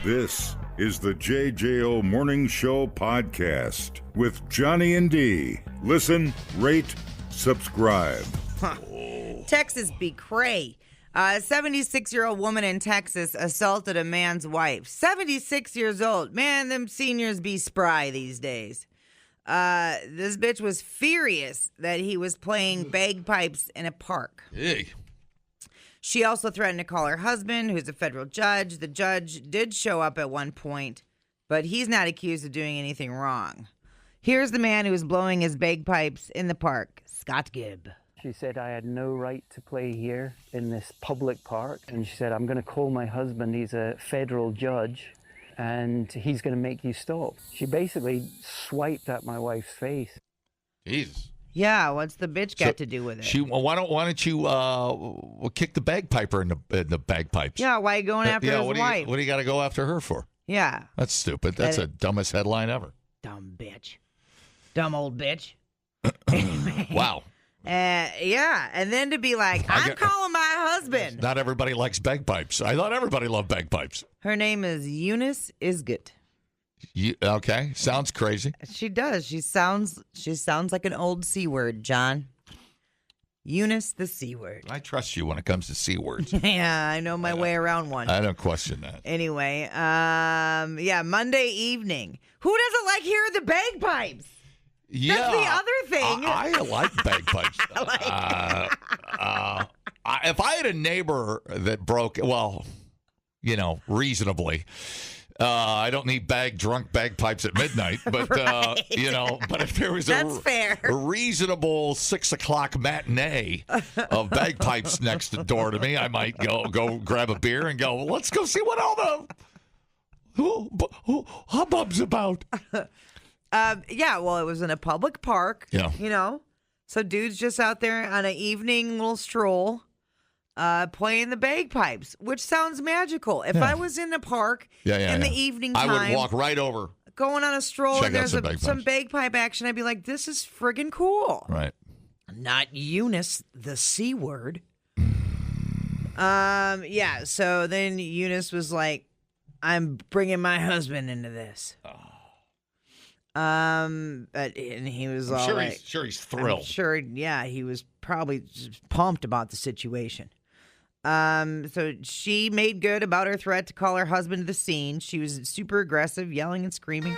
This is the JJO Morning Show podcast with Johnny and D. Listen, rate, subscribe. Texas be cray. A 76-year-old woman in Texas assaulted a man's wife. 76 years old. Man, them seniors be spry these days. This bitch was furious that he was playing bagpipes in a park. Hey. She also threatened to call her husband, who's a federal judge. The judge did show up at one point, but he's not accused of doing anything wrong. Here's the man who was blowing his bagpipes in the park, Scott Gibb. She said I had no right to play here in this public park. And she said, I'm going to call my husband. He's a federal judge, and he's going to make you stop. She basically swiped at my wife's face. Jesus. Yeah, what's the bitch got to do with it? Why don't you kick the bagpiper in the bagpipes? Yeah, why are you going after his wife? What do you got to go after her for? Yeah. That's stupid. That's the dumbest headline ever. Dumb bitch. Dumb old bitch. Wow. Yeah, and then to be like, I'm calling my husband. Not everybody likes bagpipes. I thought everybody loved bagpipes. Her name is Eunice Isgut. Okay, sounds crazy. She does. She sounds like an old C word, John. Eunice the C word. I trust you when it comes to C words. Yeah, I know my way around one. I don't question that. Anyway, yeah, Monday evening. Who doesn't like hearing the bagpipes? Yeah, that's the other thing. I like bagpipes. If I had a neighbor that broke, reasonably, I don't need drunk bagpipes at midnight, but right. But if there was a reasonable 6 o'clock matinee of bagpipes next door to me, I might go grab a beer and go, let's go see what all the hubbub's about. Yeah, well, it was in a public park. Yeah. So dude's just out there on an evening little stroll, playing the bagpipes, which sounds magical. If I was in the park in the evening time, I would walk right over, going on a stroll, and there's some bagpipe action. I'd be like, this is friggin' cool. Right. Not Eunice, the C word. Yeah. So then Eunice was like, I'm bringing my husband into this. And he was sure he's thrilled. I'm sure, yeah, he was probably just pumped about the situation. So she made good about her threat to call her husband to the scene. She was super aggressive, yelling and screaming.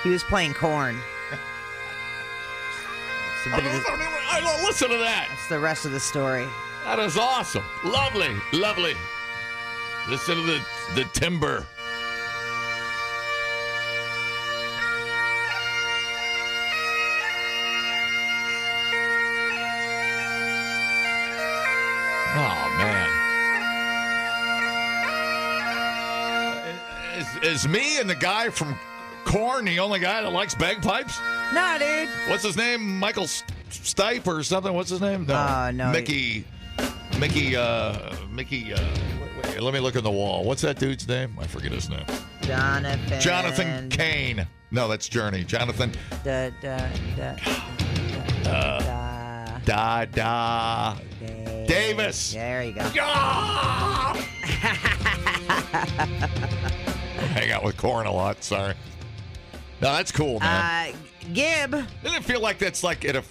He was playing corn. Listen to that. That's the rest of the story. That is awesome. Lovely, lovely. Listen to the timber. Oh, man. Is me and the guy from Korn the only guy that likes bagpipes? No, dude. What's his name? Michael Stipe or something? What's his name? No. Mickey, wait, let me look in the wall. What's that dude's name? I forget his name. Jonathan Cain. No, that's Journey. Jonathan. Davis. There you go. Hang out with Korn a lot. Sorry. No, that's cool, man. Gib. Doesn't it feel like that's like have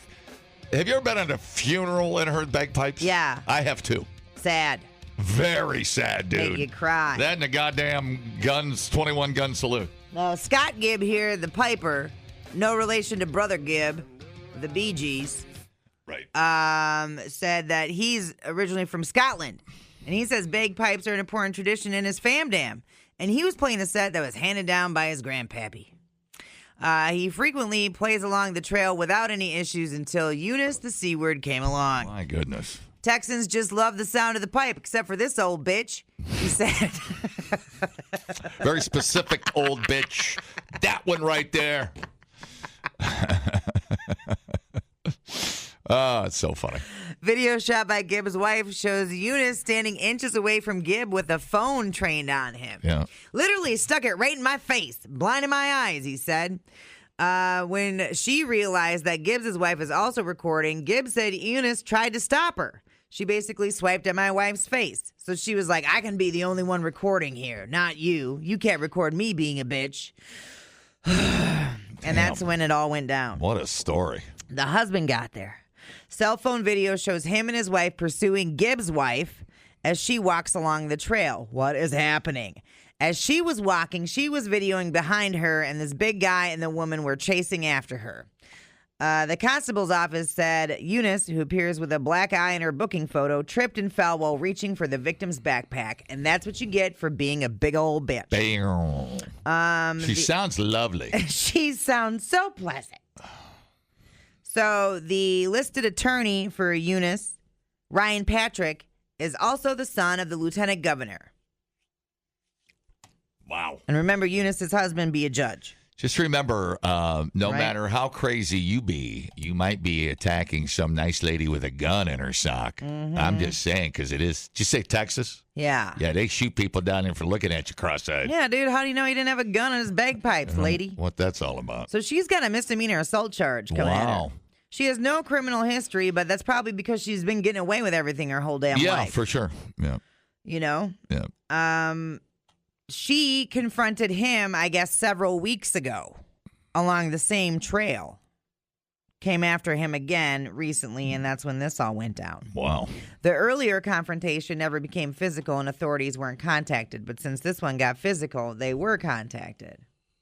you ever been at a funeral and heard bagpipes? Yeah. I have too. Sad. Very sad, dude. Make you cry. That and the goddamn 21 gun salute. Now, Scott Gibb here, the piper, no relation to Brother Gibb, the Bee Gees. Right. Said that he's originally from Scotland, and he says bagpipes are an important tradition in his famdam, and he was playing a set that was handed down by his grandpappy. He frequently plays along the trail without any issues until Eunice the C word came along. My goodness. Texans just love the sound of the pipe, except for this old bitch, he said. Very specific old bitch. That one right there. Oh, it's so funny. Video shot by Gibb's wife shows Eunice standing inches away from Gibb with a phone trained on him. Yeah. Literally stuck it right in my face, blinding my eyes, he said. When she realized that Gibbs' wife is also recording, Gibbs said Eunice tried to stop her. She basically swiped at my wife's face. So she was like, I can be the only one recording here, not you. You can't record me being a bitch. And that's when it all went down. What a story. The husband got there. Cell phone video shows him and his wife pursuing Gibbs' wife as she walks along the trail. What is happening? As she was walking, she was videoing behind her, and this big guy and the woman were chasing after her. The constable's office said Eunice, who appears with a black eye in her booking photo, tripped and fell while reaching for the victim's backpack. And that's what you get for being a big old bitch. Bam. She sounds lovely. She sounds so pleasant. So the listed attorney for Eunice, Ryan Patrick, is also the son of the lieutenant governor. Wow. And remember, Eunice's husband be a judge. Just remember, no matter how crazy you be, you might be attacking some nice lady with a gun in her sock. Mm-hmm. I'm just saying, because it is. Did you say Texas? Yeah. Yeah, they shoot people down there for looking at you cross-eyed. Yeah, dude, how do you know he didn't have a gun in his bagpipes, lady? What that's all about. So she's got a misdemeanor assault charge coming at her. She has no criminal history, but that's probably because she's been getting away with everything her whole damn life. Yeah, for sure. Yeah. You know? Yeah. She confronted him, I guess, several weeks ago along the same trail. Came after him again recently, and that's when this all went down. Wow. The earlier confrontation never became physical, and authorities weren't contacted. But since this one got physical, they were contacted.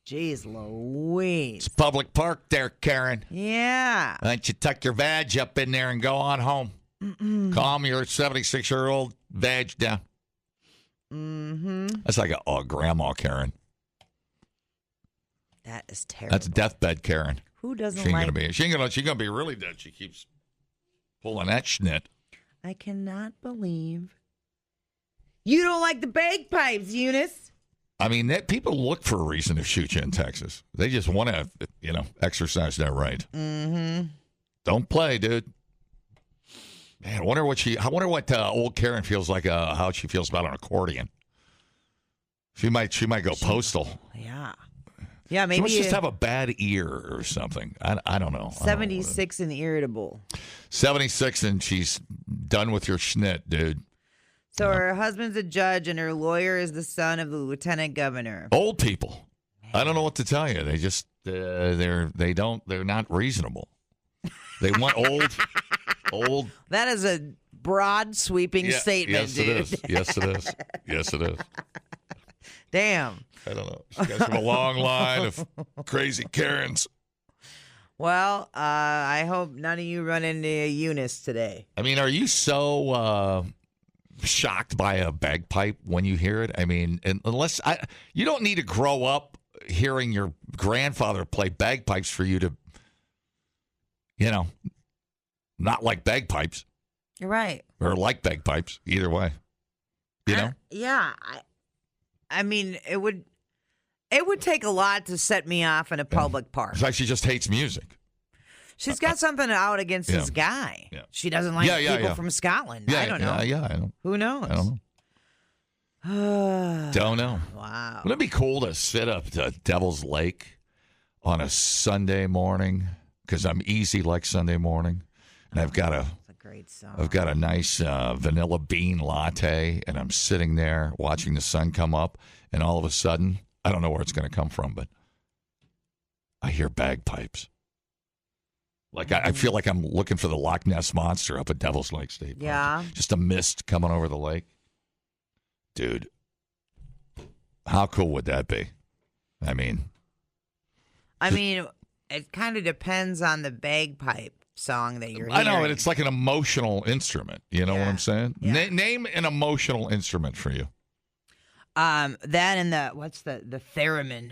Jeez Louise. It's public park there, Karen. Yeah. Why don't you tuck your vag up in there and go on home? Calm your 76-year-old vag down. Mm-hmm. That's like a grandma Karen. That is terrible. That's deathbed Karen. Who doesn't she like... She's gonna be really dead. She keeps pulling that schnit. I cannot believe you don't like the bagpipes, Eunice. I mean, people look for a reason to shoot you in Texas. They just want to, exercise their right. Mm-hmm. Don't play, dude. Man, I wonder what old Karen feels like. How she feels about an accordion. She might go postal. Yeah. Yeah, maybe. She must just have a bad ear or something. I don't know. 76 and irritable. 76 and she's done with your schnit, dude. So her husband's a judge and her lawyer is the son of the lieutenant governor. Old people. I don't know what to tell you. They just they're not reasonable. They want old. That is a broad sweeping statement, yes, dude. It is. Yes, it is. Yes, it is. Damn. I don't know. She got from a long line of crazy Karens. Well, I hope none of you run into Eunice today. I mean, are you so shocked by a bagpipe when you hear it? I mean, you don't need to grow up hearing your grandfather play bagpipes for you to, not like bagpipes. You're right. Or like bagpipes, either way. Yeah. I mean, it would take a lot to set me off in a public park. It's like she just hates music. She's got something out against this guy. Yeah. She doesn't like people from Scotland. I don't know. Yeah, I know. Who knows? I don't know. Don't know. Wow. Wouldn't it be cool to sit up to Devil's Lake on a Sunday morning? Because I'm easy like Sunday morning. And I've got a great song. I've got a nice vanilla bean latte, and I'm sitting there watching the sun come up, and all of a sudden, I don't know where it's going to come from, but I hear bagpipes. Like I feel like I'm looking for the Loch Ness Monster up at Devil's Lake State Park. Yeah. Just a mist coming over the lake. Dude, how cool would that be? I mean, it kind of depends on the bagpipe song that you're hearing. I know, but it's like an emotional instrument. You know what I'm saying? Yeah. Name an emotional instrument for you. That and the theremin.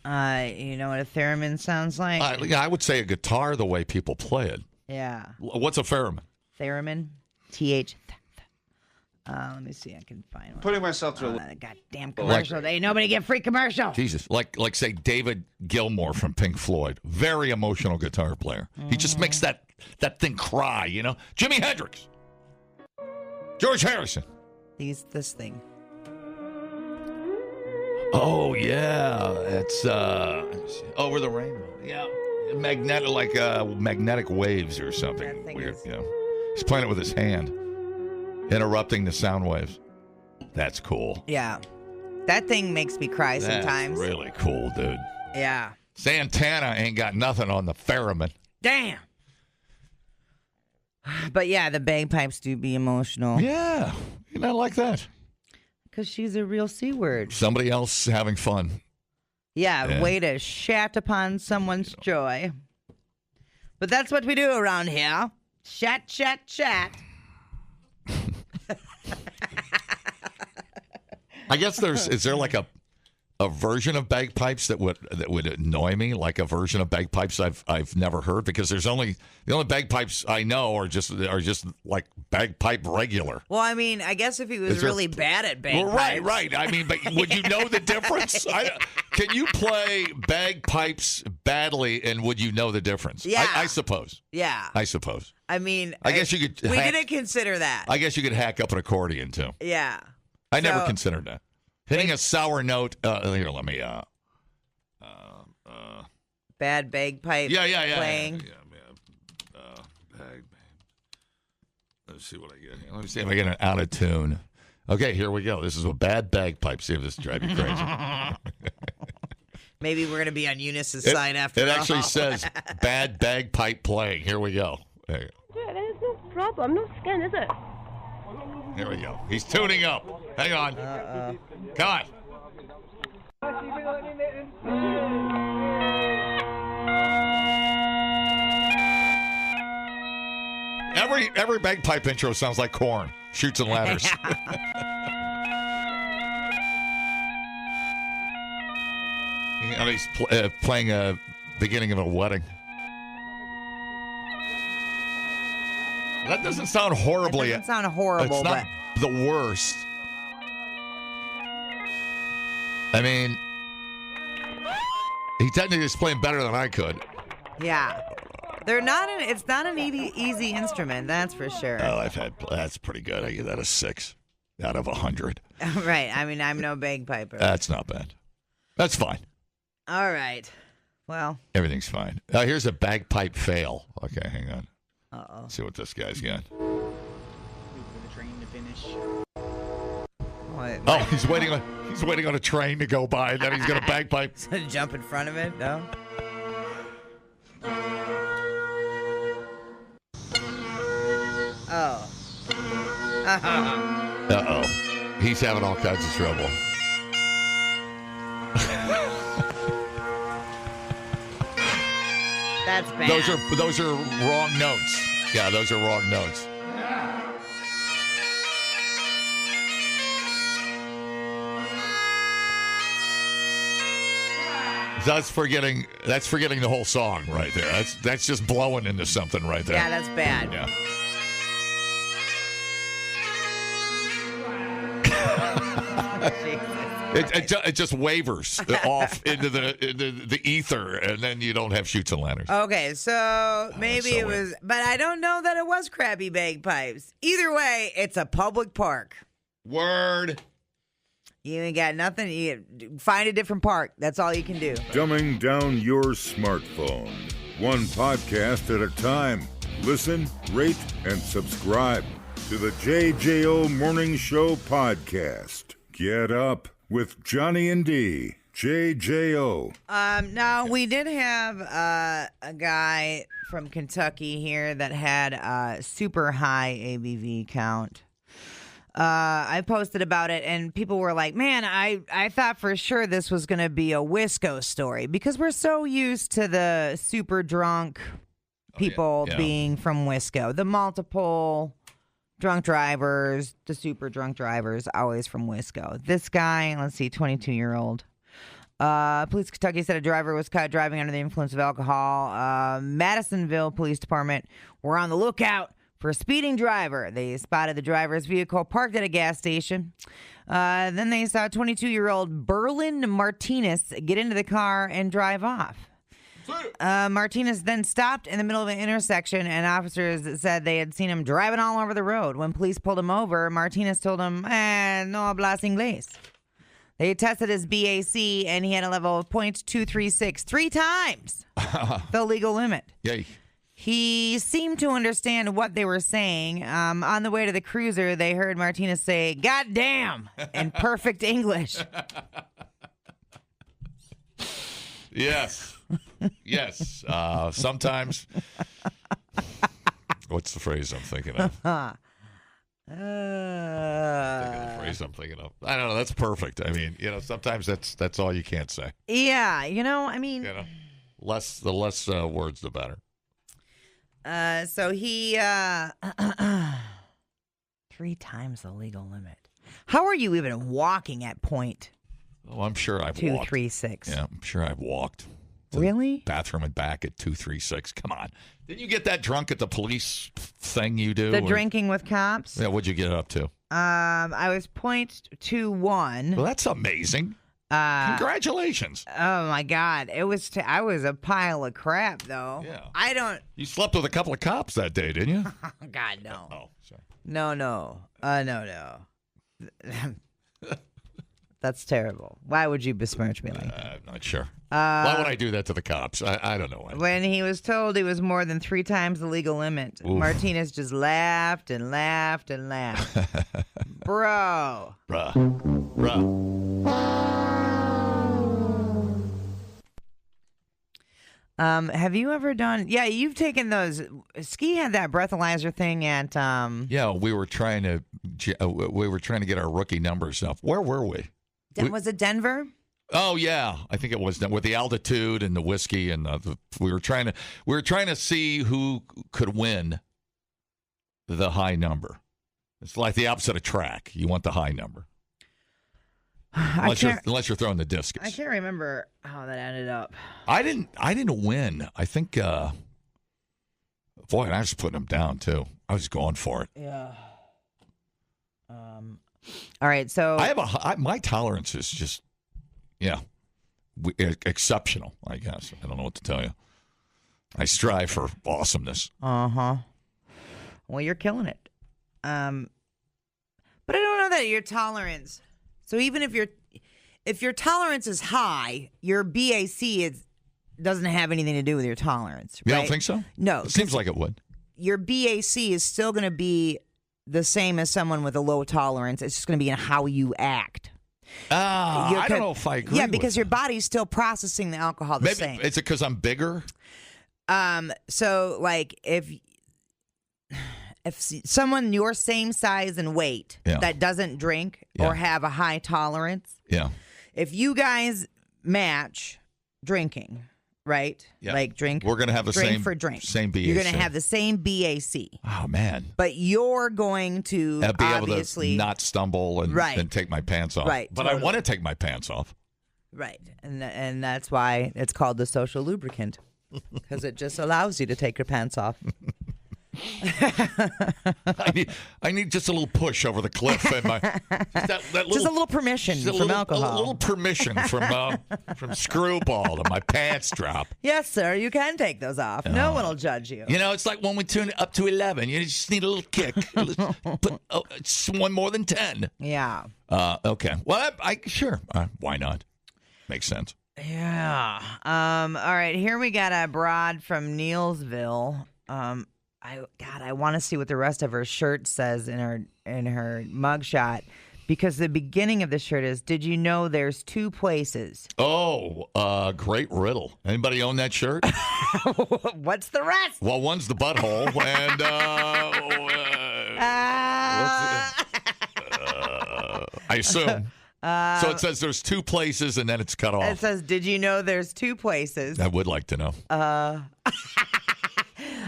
You know what a theremin sounds like? I would say a guitar the way people play it. Yeah. What's a theremin? Theremin. TH. Let me see. I can find one. Putting myself through a goddamn commercial. Ain't nobody get free commercial. Jesus. Like say David Gilmour from Pink Floyd. Very emotional guitar player. He just makes that thing cry, Jimi Hendrix. George Harrison. This thing. Oh, yeah. It's Over the Rainbow. Yeah. magnetic waves or something weird. You know, he's playing it with his hand, interrupting the sound waves. That's cool. Yeah, that thing makes me cry sometimes. That's really cool, dude. Yeah. Santana ain't got nothing on the theremin. Damn. But yeah, the bagpipes do be emotional. Yeah, you not like that. Because she's a real C word. Somebody else having fun. Yeah, way to shat upon someone's joy. But that's what we do around here. Shat, shat, shat. I guess is there like a version of bagpipes that would annoy me, like a version of bagpipes I've never heard, because the only bagpipes I know are just like bagpipe regular. Well, I mean, I guess if he was really bad at bagpipes. Well, right. I mean, but would you know the difference? Can you play bagpipes badly, and would you know the difference? Yeah. I suppose. Yeah. I suppose. I mean, I guess you could. We didn't consider that. I guess you could hack up an accordion too. Yeah. I never considered that. Hitting a sour note. Here, let me. Bad bagpipe. Yeah. Playing. Let's see what I get here. Let me see if I get an out of tune. Okay, here we go. This is a bad bagpipe. See if this drives you crazy. Maybe we're going to be on Eunice's side after all. It actually says bad bagpipe playing. Here we go. There's no problem. I'm not scared, is it? Here we go. He's tuning up. Hang on. Come on. Every bagpipe intro sounds like Corn. Shoots and ladders. And he's playing a beginning of a wedding. That doesn't sound horribly. It doesn't sound horrible, it's not the worst. I mean, he technically is playing better than I could. Yeah. It's not an easy instrument, that's for sure. Oh, that's pretty good. I give that a 6 out of 100. Right. I mean, I'm no bagpiper. That's not bad. That's fine. All right. Well. Everything's fine. Here's a bagpipe fail. Okay, hang on. Uh-oh. See what this guy's got. The train to finish. What? Oh, he's waiting on a train to go by, and then he's going to bagpipe. Jump in front of it? No? Oh. Uh-oh. He's having all kinds of trouble. That's bad. Those are wrong notes. Yeah, those are wrong notes. That's forgetting the whole song right there. That's just blowing into something right there. Yeah, that's bad. Yeah. It just wavers off into the ether, and then you don't have shoots and ladders. Okay, so maybe it was, but I don't know that it was crappy bagpipes. Either way, it's a public park. Word. You ain't got nothing. You find a different park. That's all you can do. Dumbing down your smartphone. One podcast at a time. Listen, rate, and subscribe to the JJO Morning Show podcast. Get up with Johnny and D. JJO. Now, we did have a guy from Kentucky here that had a super high ABV count. I posted about it, and people were like, man, I thought for sure this was going to be a Wisco story, because we're so used to the super drunk people being from Wisco. The multiple drunk drivers, the super drunk drivers, always from Wisco. This guy, let's see, 22-year-old. Police Kentucky said a driver was caught driving under the influence of alcohol. Madisonville Police Department were on the lookout for a speeding driver. They spotted the driver's vehicle parked at a gas station. Then they saw 22-year-old Berlin Martinez get into the car and drive off. Martinez then stopped in the middle of an intersection, and officers said they had seen him driving all over the road. When police pulled him over, Martinez told him, no hablas inglés. They tested his BAC, and he had a level of .236, 3 times the legal limit. Yay. He seemed to understand what they were saying. On the way to the cruiser, they heard Martinez say, "God damn," in perfect English. Yes. Yes. Sometimes. What's the phrase I'm thinking of? Thinking of the phrase I'm thinking of. I don't know. That's perfect. I mean, sometimes that's all you can't say. Yeah, I mean. The less words, the better. So he 3 times the legal limit. How are you even walking at point? Oh, I'm sure I've walked. 236. Yeah, I'm sure I've walked. Really? Bathroom and back at 236. Come on. Didn't you get that drunk at the police thing you do? The drinking with cops? Yeah, what'd you get up to? I was .21. Well, that's amazing. Congratulations. Oh my God. It was I was a pile of crap though. Yeah. You slept with a couple of cops that day, didn't you? God, no. Oh, sorry. No. No. That's terrible. Why would you besmirch me like that? I'm not sure. Why would I do that to the cops? I don't know. When he was told he was more than 3 times the legal limit, Oof. Martinez just laughed and laughed and laughed. Bro. Have you ever done? Yeah, you've taken those. Ski had that breathalyzer thing at. Yeah, we were trying to get our rookie numbers up. Where were we? Was it Denver? Oh yeah, I think it was with the altitude and the whiskey and we were trying to see who could win the high number. It's like the opposite of track. You want the high number. Unless you're throwing the discus. I can't remember how that ended up. I didn't win. I think boy, and I was putting them down too. I was going for it. Yeah. All right, so I have my tolerance is just exceptional, I guess. I don't know what to tell you. I strive for awesomeness. Uh-huh. Well, you're killing it. But I don't know that your tolerance. So even if your tolerance is high, your BAC doesn't have anything to do with your tolerance. Right? You don't think so? No. It seems like it would. Your BAC is still going to be the same as someone with a low tolerance. It's just going to be in how you act. I don't know if I agree. Yeah, because your body's still processing the alcohol the same. Is it because I'm bigger? So like if someone your same size and weight that doesn't drink or have a high tolerance, if you guys match drinking, right? Yeah. Like drink. We're going to have the drink same for drink. Same BAC. You're going to have the same BAC. Oh man. But you're going to be obviously able to not stumble and take my pants off. Right. But totally. I want to take my pants off. Right. And that's why it's called the social lubricant. Because it just allows you to take your pants off. I need just a little push over the cliff and just a little permission from alcohol. A little permission from Screwball to my pants drop. Yes, sir. You can take those off. No one will judge you. It's like when we turn it up to 11. You just need a little kick. It's one more than 10. Yeah. Okay. Well, sure. Why not? Makes sense. Yeah. All right. Here we got a broad from Neilsville. I want to see what the rest of her shirt says in her mugshot, because the beginning of the shirt is, "Did you know there's 2 places?" Oh, great riddle. Anybody own that shirt? What's the rest? Well, one's the butthole, and I assume. So it says there's 2 places, and then it's cut off. It says, "Did you know there's 2 places?" I would like to know.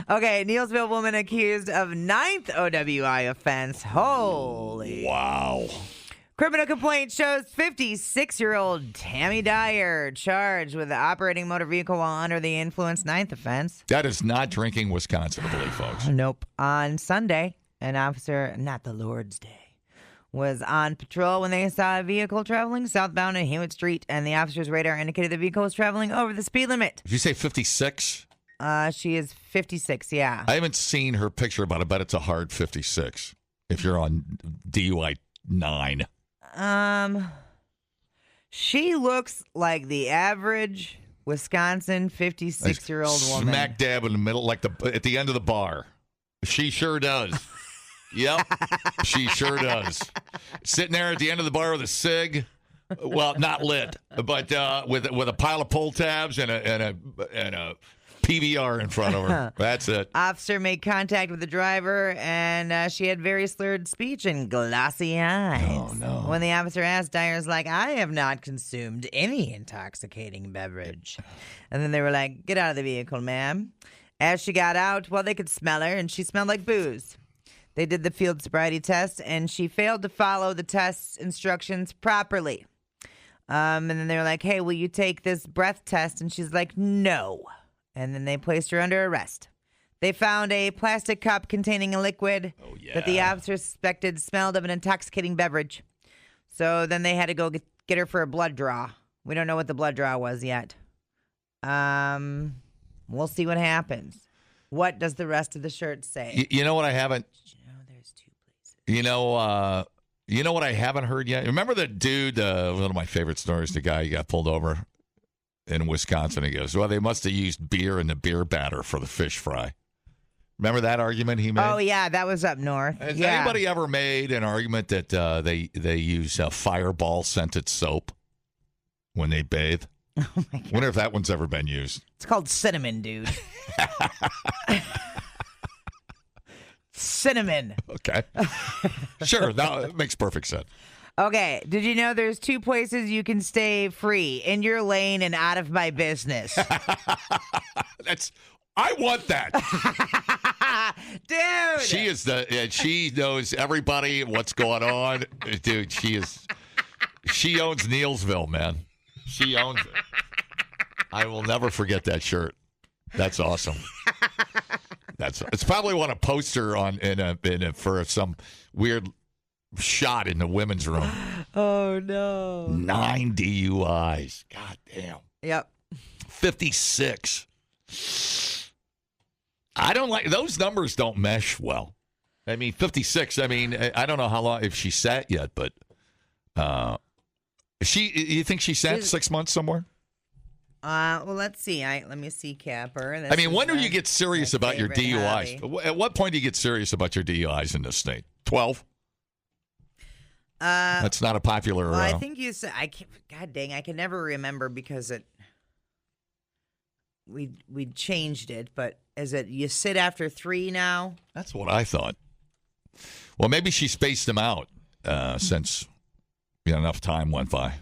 Okay, Neilsville woman accused of 9th OWI offense. Holy. Wow. Criminal complaint shows 56-year-old Tammy Dyer charged with operating motor vehicle while under the influence, 9th offense. That is not drinking Wisconsin, I believe, folks. Nope. On Sunday, an officer, not the Lord's Day, was on patrol when they saw a vehicle traveling southbound on Hewitt Street, and the officer's radar indicated the vehicle was traveling over the speed limit. Did you say 56? She is 56, yeah. I haven't seen her picture, but I bet it's a hard 56 if you're on DUI 9. She looks like the average Wisconsin 56-year-old woman. Smack dab in the middle, like at the end of the bar. She sure does. Yep, she sure does. Sitting there at the end of the bar with a cig. Well, not lit, but with a pile of pull tabs and a PBR in front of her. That's it. Officer made contact with the driver, and she had very slurred speech and glossy eyes. Oh, no. When the officer asked, Dyer's like, I have not consumed any intoxicating beverage. And then they were like, get out of the vehicle, ma'am. As she got out, well, they could smell her, and she smelled like booze. They did the field sobriety test, and she failed to follow the test instructions properly. And then they were like, hey, will you take this breath test? And she's like, no. And then they placed her under arrest. They found a plastic cup containing a liquid that the officer suspected smelled of an intoxicating beverage. So then they had to go get her for a blood draw. We don't know what the blood draw was yet. We'll see what happens. What does the rest of the shirt say? You know what I haven't? There's two places. You know what I haven't heard yet? Remember the dude, one of my favorite stories, the guy who got pulled over in Wisconsin. He goes, well, they must have used beer in the beer batter for the fish fry. Remember that argument he made? Oh, yeah, that was up north. Has anybody ever made an argument that they use fireball-scented soap when they bathe? Oh, my God. Wonder if that one's ever been used. It's called cinnamon, dude. Cinnamon. Okay. Sure, that makes perfect sense. Okay, did you know there's two places you can stay free? In your lane and out of my business. I want that. Dude. She knows everybody, what's going on. Dude, she owns Neilsville, man. She owns it. I will never forget that shirt. That's awesome. It's probably want a poster on for some weird shot in the women's room. Oh no. 9 DUIs. God damn. Yep. 56. I don't like those numbers. Don't mesh well. I mean, 56. I mean, I don't know how long if she sat yet, but you think she sat 6 months somewhere? Well, let's see. Let me see, Capper. I mean, when do you get serious about your DUIs? Hobby. At what point do you get serious about your DUIs in this state? 12? That's not a popular. Well, I think you said. God dang, I can never remember because we changed it. But is it you sit after 3 now? That's what I thought. Well, maybe she spaced them out since enough time went by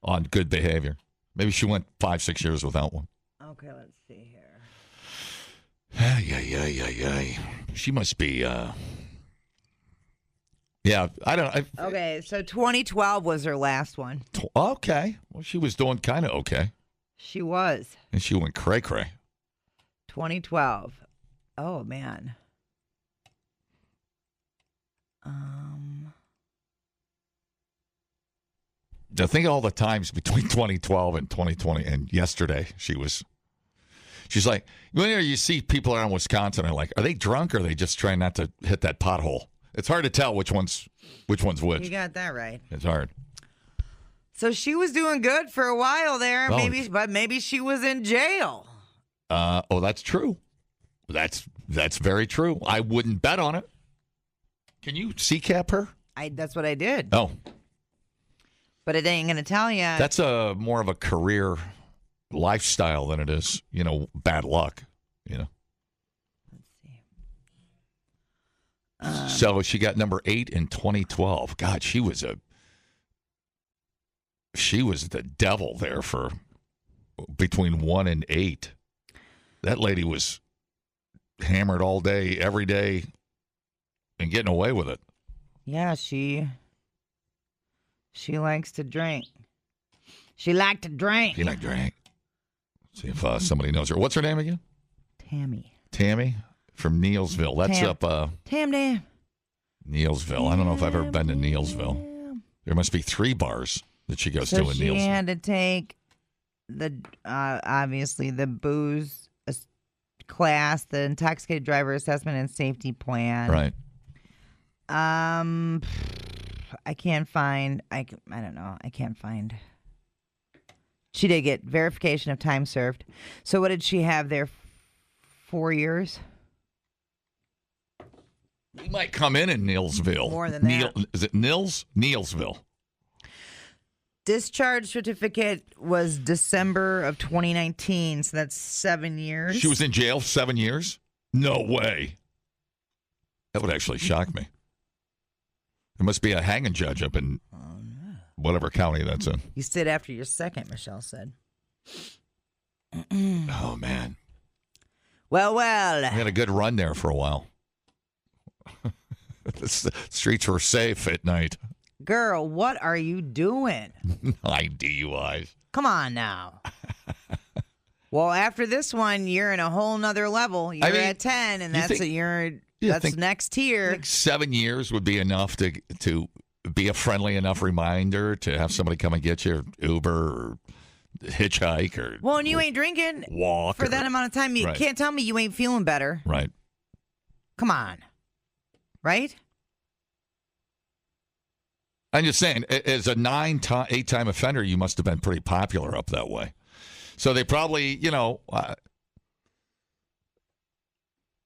on good behavior. Maybe she went 5-6 years without one. Okay, let's see here. Yeah. She must be. Yeah, I don't know. Okay, so 2012 was her last one. Okay. Well, she was doing kind of okay. She was. And she went cray-cray. 2012. Oh, man. I think all the times between 2012 and 2020 and yesterday, she's like, when you see people around Wisconsin, are like, are they drunk or are they just trying not to hit that pothole? It's hard to tell which one's which. You got that right. It's hard. So she was doing good for a while there, maybe she was in jail. That's true. That's very true. I wouldn't bet on it. Can you CCAP her? That's what I did. Oh. But it ain't going to tell you. That's more of a career lifestyle than it is, bad luck, Let's see. So she got number 8 in 2012. God, she was the devil there for between 1 and 8. That lady was hammered all day, every day, and getting away with it. Yeah, she likes to drink. She liked to drink. She liked to drink. See if somebody knows her. What's her name again? Tammy. Tammy from Neilsville. That's up. Tam. Neilsville. I don't know if I've ever been to Neilsville. There must be 3 bars that she goes to in Neilsville. She had to take obviously the booze class, the intoxicated driver assessment and safety plan. Right. I can't find. I don't know. I can't find. She did get verification of time served. So what did she have there? 4 years? We might come in Neilsville. More than that. Is it Neilsville. Discharge certificate was December of 2019, so that's 7 years. She was in jail 7 years? No way. That would actually shock me. There must be a hanging judge up in whatever county that's in. You sit after your second, Michelle said. Oh, man. Well. We had a good run there for a while. The streets were safe at night. Girl, what are you doing? DUIs. Come on now. Well, after this one, you're in a whole nother level. You're at 10, and that's next tier. I think 7 years would be enough to be a friendly enough reminder to have somebody come and get you, Uber or hitchhike or well, and you ain't drinking walk for that amount of time. You can't tell me you ain't feeling better. Right. Come on. Right? I'm just saying, as a 8-time offender, you must have been pretty popular up that way. So they probably,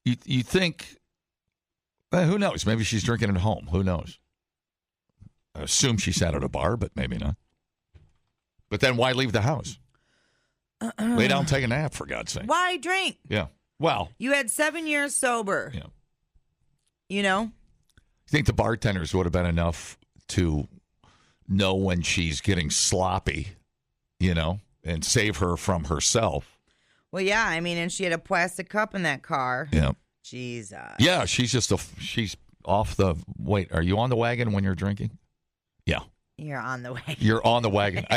you think, who knows? Maybe she's drinking at home. Who knows? I assume she sat at a bar, but maybe not. But then why leave the house? Lay down, take a nap, for God's sake. Why drink? Yeah. Well. You had 7 years sober. Yeah. You think the bartenders would have been enough to know when she's getting sloppy, and save her from herself? Well, yeah. I mean, and she had a plastic cup in that car. Yeah. Jesus. Yeah, she's off the... Wait, are you on the wagon when you're drinking? Yeah. You're on the wagon. You're on the wagon.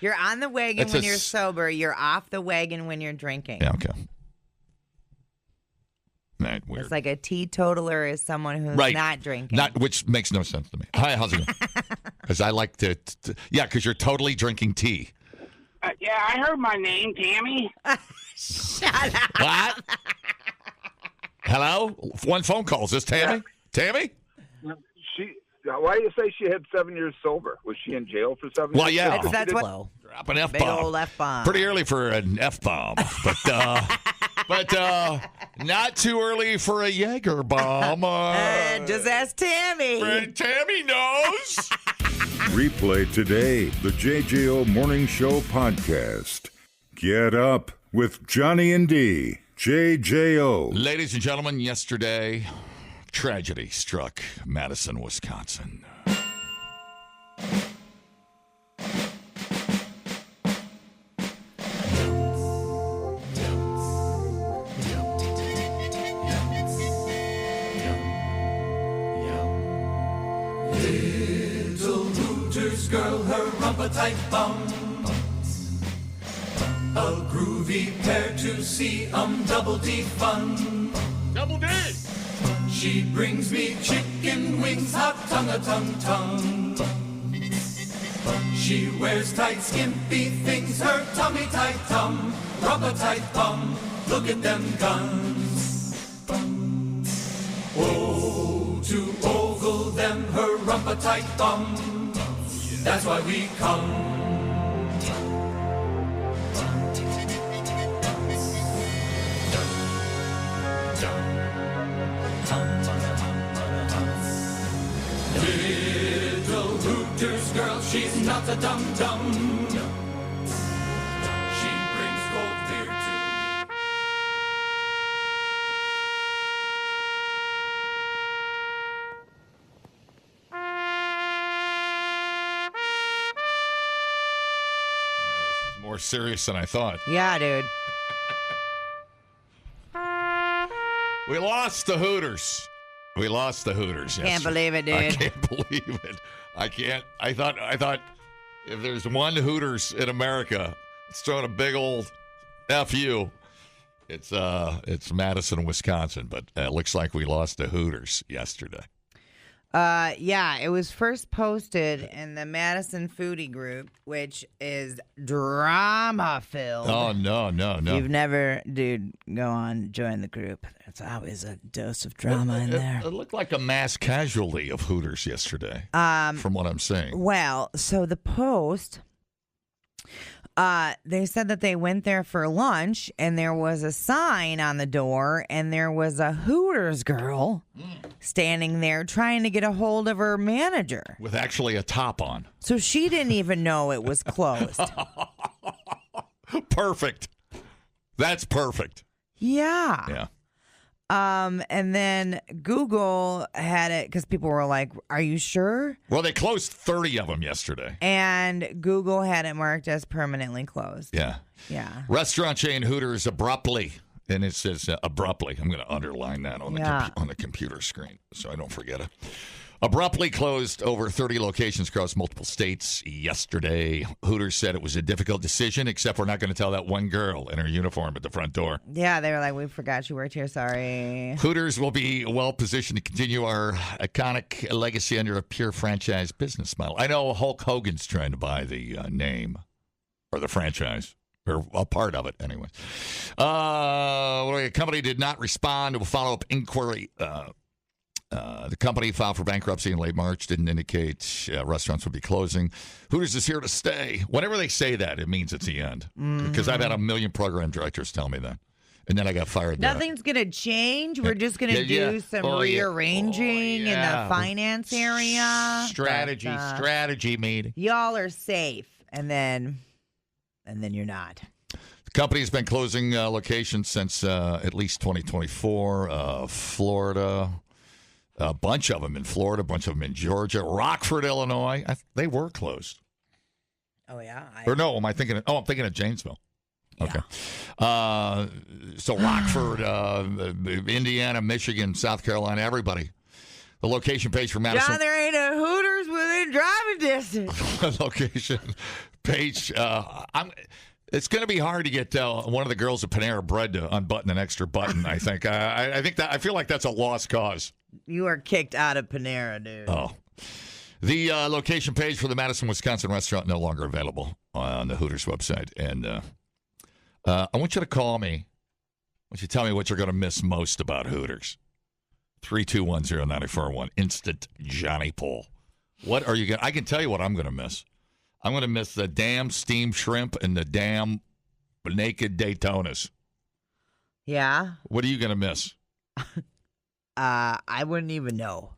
You're on the wagon when you're sober. You're off the wagon when you're drinking. Yeah, okay. Right, weird. It's like a teetotaler is someone who's not drinking. Which makes no sense to me. Hi, how's it going? Because I like to because you're totally drinking tea. Yeah, I heard my name, Tammy. Shut up. What? Hello? One phone call. Is this Tammy? Yeah. Tammy? Why do you say she had 7 years sober? Was she in jail for 7 years? Well, yeah. That's what. Drop an F-bomb. Big old F-bomb. Pretty early for an F-bomb. But not too early for a Jaeger bomb. Just ask Tammy. Tammy knows. Replay today the JJO Morning Show podcast. Get up with Johnny and D. JJO. Ladies and gentlemen, yesterday, tragedy struck Madison, Wisconsin. Little Hooters girl, her rumpa-tight bum. A groovy pair to see, double D fun. Double D! She brings me chicken wings, hot tongue. She wears tight, skimpy things, her tummy tight tum, rumpa-tight bum. Look at them guns. Oh, to ogle them, her rumpa-tight bum. That's why we come. Little Hooters girl, she's not a dum-dum. She brings cold beer to me. This is more serious than I thought. Yeah, dude. We lost the Hooters. Can't believe it, dude. I can't believe it. I can't. I thought if there's one Hooters in America, it's throwing a big old F-U. It's Madison, Wisconsin, but it looks like we lost the Hooters yesterday. Yeah, it was first posted in the Madison Foodie group, which is drama-filled. Oh, no. You've never, dude, go on, join the group. There's always a dose of drama in there. It looked like a mass casualty of Hooters yesterday, from what I'm saying. Well, so the post They said that they went there for lunch, and there was a sign on the door, and there was a Hooters girl standing there trying to get a hold of her manager. With actually a top on. So she didn't even know it was closed. Perfect. That's perfect. Yeah. Yeah. And then Google had it because people were like, "Are you sure?" Well, they closed 30 of them yesterday. And Google had it marked as permanently closed. Yeah. Yeah. Restaurant chain Hooters abruptly, and it says abruptly. I'm going to underline that on the computer screen so I don't forget it. Abruptly closed over 30 locations across multiple states yesterday. Hooters said it was a difficult decision, except we're not going to tell that one girl in her uniform at the front door. Yeah, they were like, "We forgot you worked here. Sorry." Hooters will be well positioned to continue our iconic legacy under a pure franchise business model. I know Hulk Hogan's trying to buy the name or the franchise. Or a part of it, anyway. The company did not respond to a follow-up inquiry. The company filed for bankruptcy in late March. Didn't indicate restaurants would be closing. Hooters is here to stay. Whenever they say that, it means it's the end. Because I've had a million program directors tell me that. And then I got fired. Nothing's going to change. We're just going to do some rearranging in the finance area. Strategy meeting. Y'all are safe. And then you're not. The company has been closing locations since at least 2024. Florida, a bunch of them in Florida, a bunch of them in Georgia, Rockford, Illinois. They were closed. Oh, yeah? Or no, I'm thinking of Janesville. Okay. Yeah. So Rockford, Indiana, Michigan, South Carolina, everybody. The location page for Madison. John, there ain't a Hooters within driving distance. Location page. It's going to be hard to get one of the girls at Panera Bread to unbutton an extra button. I think. I feel like that's a lost cause. You are kicked out of Panera, dude. Oh. The location page for the Madison, Wisconsin restaurant no longer available on the Hooters website. And I want you to call me. I want you to tell me what you're going to miss most about Hooters. 3210941. Instant Johnny Poll. What are you going to... I can tell you what I'm going to miss. I'm going to miss the damn steamed shrimp and the damn naked Daytonas. Yeah? What are you going to miss? I wouldn't even know.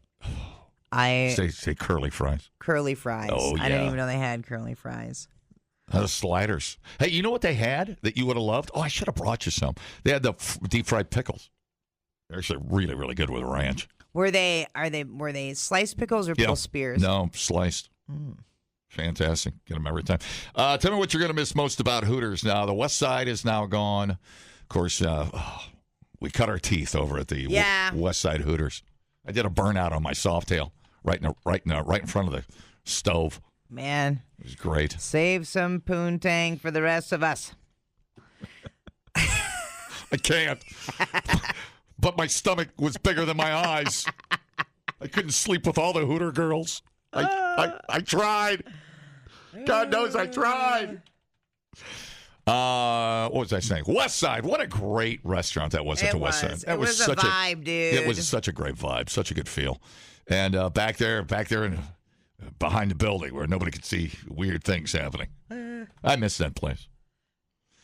Say curly fries. Curly fries. Oh, yeah. I didn't even know they had curly fries. The sliders. Hey, you know what they had that you would have loved? Oh, I should have brought you some. They had the deep fried pickles. They're actually really, really good with ranch. Were they sliced pickles or pickle spears? No, sliced. Fantastic. Get them every time. Tell me what you're going to miss most about Hooters. Now, the West Side is now gone. Of course, we cut our teeth over at the West Side Hooters. I did a burnout on my Softail right in front of the stove. Man. It was great. Save some poontang for the rest of us. I can't. But my stomach was bigger than my eyes. I couldn't sleep with all the Hooter girls. I tried. God knows I tried. What was I saying? West Side. What a great restaurant that was at the West Side. It was such a vibe, dude. It was such a great vibe. Such a good feel. And back there in, behind the building where nobody could see weird things happening. I miss that place.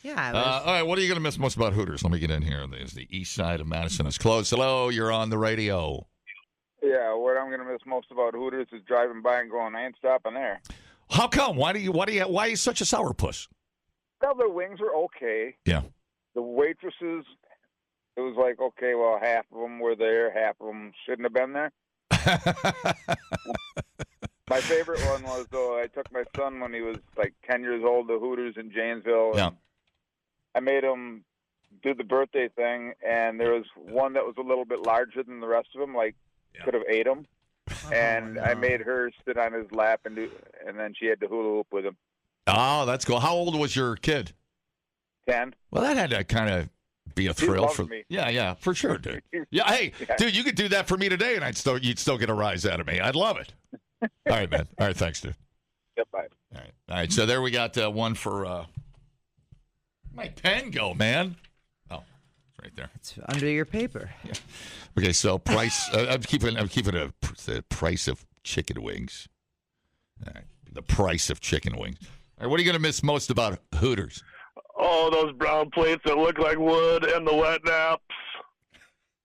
Yeah. All right, what are you going to miss most about Hooters? Let me get in here. The east side of Madison is closed. Hello, you're on the radio. Yeah, what I'm going to miss most about Hooters is driving by and going, I ain't stopping there. How come? Why are you such a sourpuss? Well, their wings were okay. Yeah. The waitresses, it was like, okay, well, half of them were there, half of them shouldn't have been there. My favorite one was, I took my son when he was like 10 years old to Hooters in Janesville. Yeah. I made him do the birthday thing, and there was one that was a little bit larger than the rest of them, could have ate him. And I made her sit on his lap, and then she had to hula hoop with him. Oh, that's cool. How old was your kid? 10. Well, that had to kind of be a thrill for me. Yeah, for sure, dude. Yeah, hey, dude, you could do that for me today, and you'd still get a rise out of me. I'd love it. All right, man. All right, thanks, dude. Yep, bye. All right. So there we got one for. My pen go, man. Oh, it's right there. It's under your paper. Yeah. Okay, so price. I'm keeping the price of chicken wings. All right, the price of chicken wings. right, what are you going to miss most about Hooters? Oh, those brown plates that look like wood and the wet naps.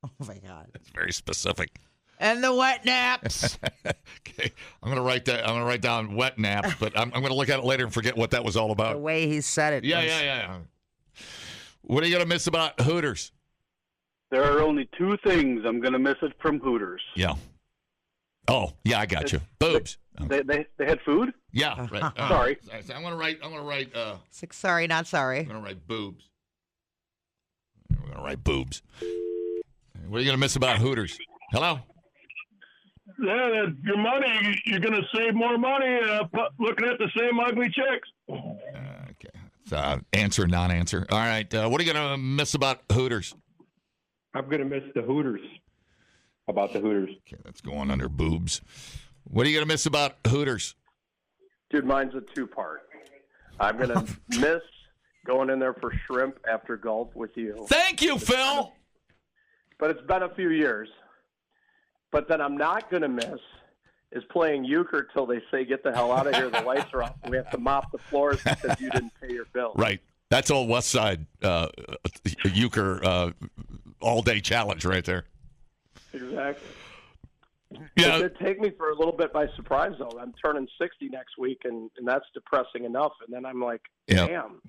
Oh, my God. That's very specific. And the wet naps. Okay, I'm gonna write down wet naps, but I'm gonna look at it later and forget what that was all about. The way he said it. Yeah. What are you gonna miss about Hooters? There are only two things I'm gonna miss it from Hooters. Yeah. Oh, yeah, I got you. Boobs. They had food? Yeah. Right. Sorry. I'm gonna write. Sorry, not sorry. I'm gonna write boobs. We're gonna write boobs. What are you gonna miss about Hooters? Hello. Yeah, your money, you're going to save more money looking at the same ugly chicks. Okay. Answer, non-answer. All right. What are you going to miss about Hooters? I'm going to miss the Hooters. About the Hooters. Okay, that's going under boobs. What are you going to miss about Hooters? Dude, mine's a two-part. I'm going to miss going in there for shrimp after golf with you. Thank you, Phil. But it's been a few years. But then I'm not going to miss is playing euchre till they say, get the hell out of here, the lights are off, and we have to mop the floors because you didn't pay your bill. Right. That's old West Side euchre all-day challenge right there. Exactly. Yeah. It did take me for a little bit by surprise, though. I'm turning 60 next week, and that's depressing enough. And then I'm like, damn.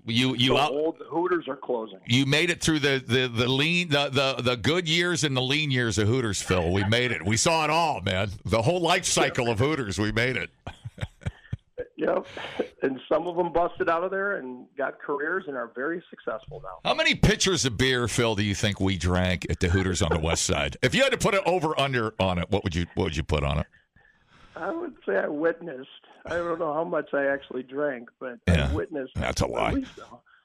Old Hooters are closing. You made it through the good years and the lean years of Hooters, Phil. We made it. We saw it all, man. The whole life cycle of Hooters, we made it. Yep. And some of them busted out of there and got careers and are very successful now. How many pitchers of beer, Phil, do you think we drank at the Hooters on the West Side? If you had to put an over/under on it, what would you put on it? I would say I witnessed. I don't know how much I actually drank, but yeah, I witnessed. That's a lie. At least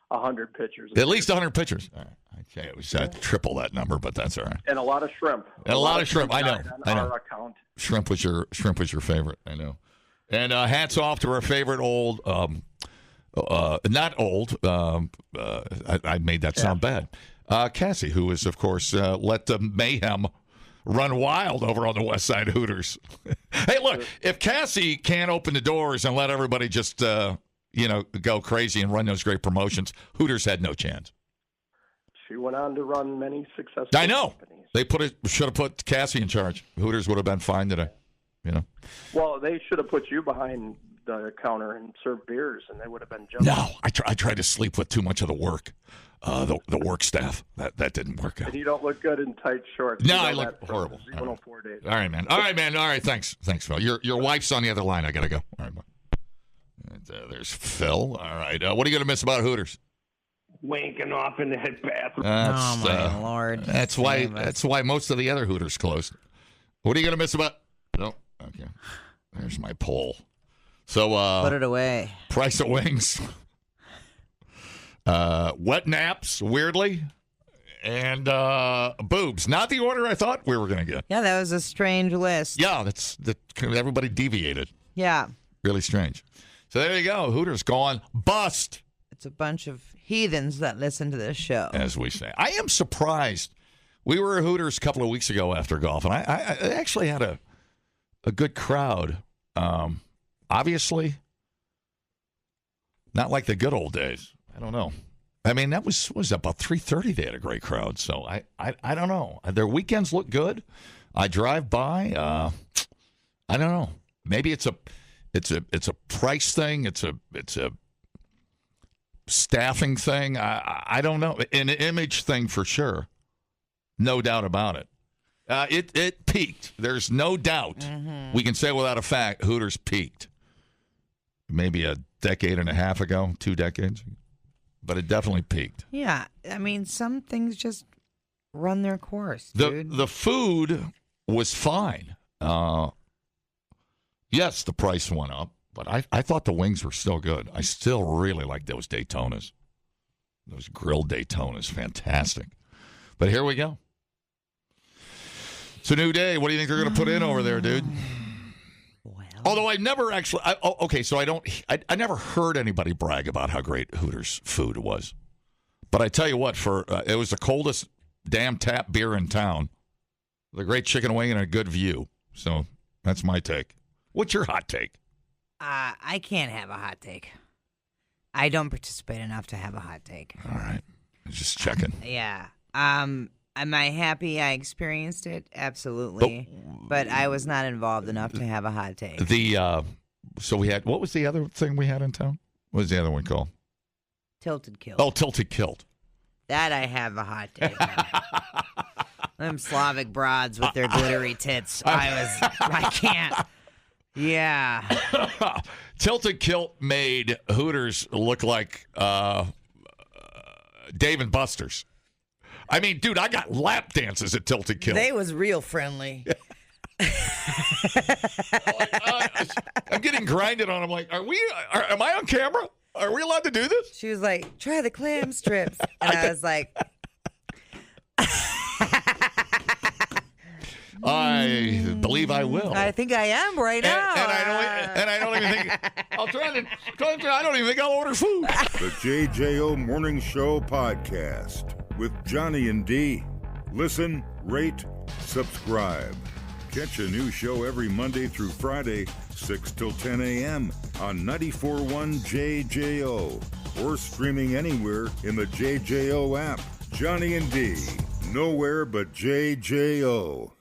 100 pitchers. At least 100 pitchers. All right. Okay, it was triple that number, but that's all right. And a lot of shrimp. And a lot of shrimp. I know. Our account. Shrimp was your favorite. I know. And hats off to our favorite old, not old. I made that sound bad. Cassie, who is, of course, let the mayhem run wild over on the West Side Hooters. Hey, look, if Cassie can't open the doors and let everybody just, go crazy and run those great promotions, Hooters had no chance. She went on to run many successful I know. companies. They should have put Cassie in charge. Hooters would have been fine today. Well, they should have put you behind the counter and served beers, and they would have been jumping. No, I tried to sleep with too much of the work, the work staff. That didn't work out. And you don't look good in tight shorts. No, I look horrible. 104 days. All right, man. All right. Thanks, Phil. Your wife's on the other line. I gotta go. All right, bye. There's Phil. All right. What are you gonna miss about Hooters? Wanking off in the bathroom. Oh my Lord! That's why most of the other Hooters closed. What are you gonna miss about? No. Okay. There's my poll. So put it away. Price of wings. Wet naps, weirdly, and boobs. Not the order I thought we were going to get. Yeah, that was a strange list. Yeah, everybody deviated. Yeah. Really strange. So there you go. Hooters gone bust. It's a bunch of heathens that listen to this show. As we say. I am surprised. We were at Hooters a couple of weeks ago after golf, and I actually had a good crowd. Obviously, not like the good old days. I don't know. I mean, that was about 3:30. They had a great crowd. So I don't know. Their weekends look good. I drive by. I don't know. Maybe it's a price thing. It's a staffing thing. I don't know. An image thing for sure. No doubt about it. It peaked. There's no doubt. Mm-hmm. We can say without a fact, Hooters peaked. Maybe a decade and a half ago, 2 decades. But it definitely peaked. Yeah. I mean, some things just run their course, dude. The food was fine. Yes, the price went up, but I thought the wings were still good. I still really like those Daytonas. Those grilled Daytonas, fantastic. But here we go. It's a new day. What do you think they're going to put in over there, dude? Well. Although I never actually. So I never heard anybody brag about how great Hooters food was. But I tell you what, it was the coldest damn tap beer in town. The great chicken wing and a good view. So that's my take. What's your hot take? I can't have a hot take. I don't participate enough to have a hot take. All right. Just checking. Yeah. Am I happy I experienced it? Absolutely. But I was not involved enough to have a hot take. So we had, what was the other thing we had in town? What was the other one called? Tilted Kilt. Oh, Tilted Kilt. That I have a hot take on. Them Slavic broads with their glittery tits. I can't. Yeah. Tilted Kilt made Hooters look like Dave and Buster's. I mean, dude, I got lap dances at Tilted Kilt. They was real friendly. I'm getting grinded on. I'm like, am I on camera? Are we allowed to do this? She was like, try the clam strips. And I was like... I believe I will. I think I am right now. And I don't even think I don't even think I'll order food. The JJO Morning Show podcast with Johnny and D. Listen, rate, subscribe. Catch a new show every Monday through Friday, 6 till 10 a.m. on 94.1 JJO or streaming anywhere in the JJO app. Johnny and D. Nowhere but JJO.